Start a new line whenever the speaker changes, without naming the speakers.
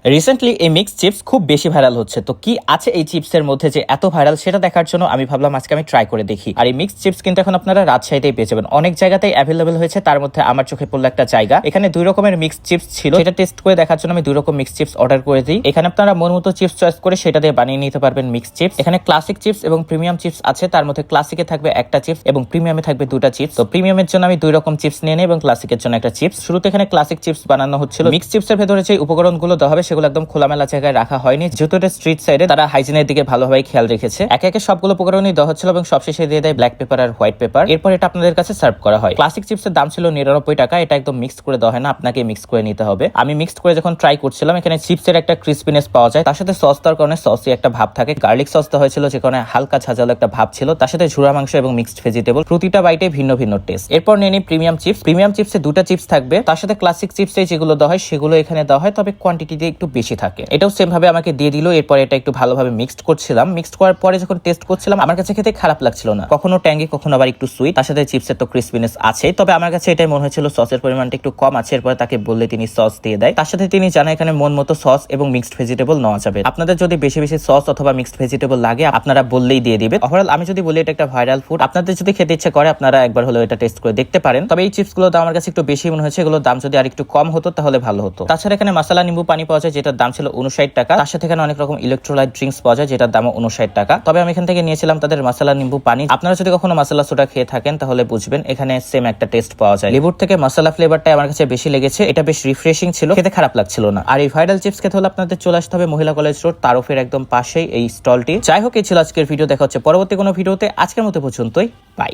Recently এই mix chips খুব বেশি ভাইরাল হচ্ছে। তো কি আছে এই চিপসের মধ্যে যে এত ভাইরাল, সেটা দেখার জন্য আমি ভাবলাম আজকে আমি ট্রাই করে দেখি। আর এই মিক্স চিপস কিন্তু এখন আপনারা রাজশাহীতেই পেয়ে যাবেন, অনেক জায়গাতেই অ্যাভেলেবল হয়েছে। তার মধ্যে আমার চোখে পড়লো একটা জায়গা, এখানে 2 রকমের মিক্স চিপস ছিল। সেটা টেস্ট করে দেখার জন্য আমি 2 রকম মিক্স চিপস অর্ডার করে দিই। এখানে আপনারা মন মতো চিপস চয়েস করে সেটা দিয়ে বানিয়ে নিতে পারবেন মিক্স চিপস। এখানে ক্লাসিক চিপস এবং প্রিমিয়াম চিপস আছে, তার মধ্যে ক্লাসিকে থাকবে একটা চিপস এবং প্রিমিয়ামে থাকবে 2টা চিপস। তো প্রিমিয়ামের জন্য আমি 2 রকম চিপস নিয়ে নিই এবং ক্লাসিকের জন্য একটা চিপস। শুরুতে এখানে ক্লাসিক চিপস বানানো হচ্ছিল। মিক্স চিপসের ভেতরে যে উপকরণগুলো দেওয়া হবে সেগুলো একদম খোলামেলা জায়গায় রাখা হয়নি, যেহেতু এটা স্ট্রিট সাইডে তারা হাইজিনের দিকে ভালোভাবে খেয়াল রেখেছে। একে একে সবগুলো উপকরণই দেওয়া হচ্ছিল এবং সবশেষে দিয়ে দেয় ব্ল্যাক পেপার আর হোয়াইট পেপার। এরপর এটা আপনাদের কাছে সার্ভ করা হয়। ক্লাসিক চিপসের দাম ছিল 99 টাকা। এটা একদম মিক্সড করে দেওয়া হয় না, আপনাকে মিক্স করে নিতে হবে। আমি মিক্সড করে যখন ট্রাই করছিলাম, এখানে চিপসের একটা ক্রিসপিনেস পাওয়া যায়, তার সাথে সস দেওয়ার কারণে সসই একটা ভাব থাকে। গার্লিক সস দেওয়া হয়েছিল যে কারণে হালকা ঝাঁঝালো একটা ভাব ছিল, তার সাথে ঝুরা মাংস এবং মিক্সড ভেজিটেবল, প্রতিটা বাইটে ভিন্ন ভিন্ন টেস্ট। এরপর নিয়ে নিই প্রিমিয়াম চিপস। প্রিমিয়াম চিপসে 2টা চিপস থাকবে, তার সাথে ক্লাসিক চিপসে যেগুলো দেওয়া হয় সেগুলো এখানে দেওয়া হয়, তবে কোয়ান্টিটিতে একটু বেশি থাকে। এটাও সেম ভাবে আমাকে দিয়ে দিল। এরপর এটা একটু ভালোভাবে মিক্সড করছিলাম। মিক্সড করার পরে যখন টেস্ট করছিলাম, আমার কাছে খেতে খারাপ লাগছিল না, কখনো ট্যাঙ্গি কখনো আবার একটু সুইট। তার সাথে চিপসের তো ক্রিসপিনেস আছে, তবে আমার কাছে এটাই মনে হয়েছিল সসের পরিমাণটা একটু কম আছে। এরপরে তাকে বললে তিনি সস দিয়ে দেয়। তার সাথে তিনি জানায় এখানে মন মতো সস এবং মিক্সড ভেজিটেবল নেওয়া যাবে। আপনাদের যদি বেশি বেশি সস অথবা মিক্সড ভেজিটেবল লাগে আপনারা বললেই দিয়ে দিবে। ওভারঅল আমি যদি বলি এটা একটা ভাইরাল ফুড, আপনাদের যদি খেতে ইচ্ছে করে আপনারা একবার হলেও এটা টেস্ট করে দেখতে পারেন। তবে এই চিপস গুলোর দাম আমার কাছে একটু বেশি মনে হয়েছে, এগুলোর দাম যদি আর একটু কম হতো তাহলে ভালো হতো। তাছাড়া এখানে মশলা নিম্বু পানি পাওয়া যায়, যেটার দাম ছিল 59 টাকা। তার সাথে এখানে অনেক রকম ইলেকট্রোলাইট ড্রিঙ্কস পাওয়া যায়, যেটার দাম 59 টাকা। তবে আমি এখান থেকে নিয়েছিলাম তাদের মশলা নিম্বু পানি। আপনারা যদি কখনো মশলা সোডা খেয়ে থাকেন তাহলে বুঝবেন এখানে সেম একটা টেস্ট পাওয়া যায়। লেবুর থেকে মশলা ফ্লেভারটা আমার কাছে বেশি লেগেছে, এটা বেশ রিফ্রেশিং ছিল, খেতে খারাপ লাগছিল না। আর এই ভাইরাল চিপস খেতে হলে আপনাদের চলে আসতে হবে মহিলা কলেজ রোড, তারফের একদম পাশেই এই স্টলটি। যাই হোক, এই ছিল আজকের ভিডিও, দেখা হচ্ছে পরবর্তী কোনো ভিডিওতে। আজকের মতো পর্যন্তই, বাই।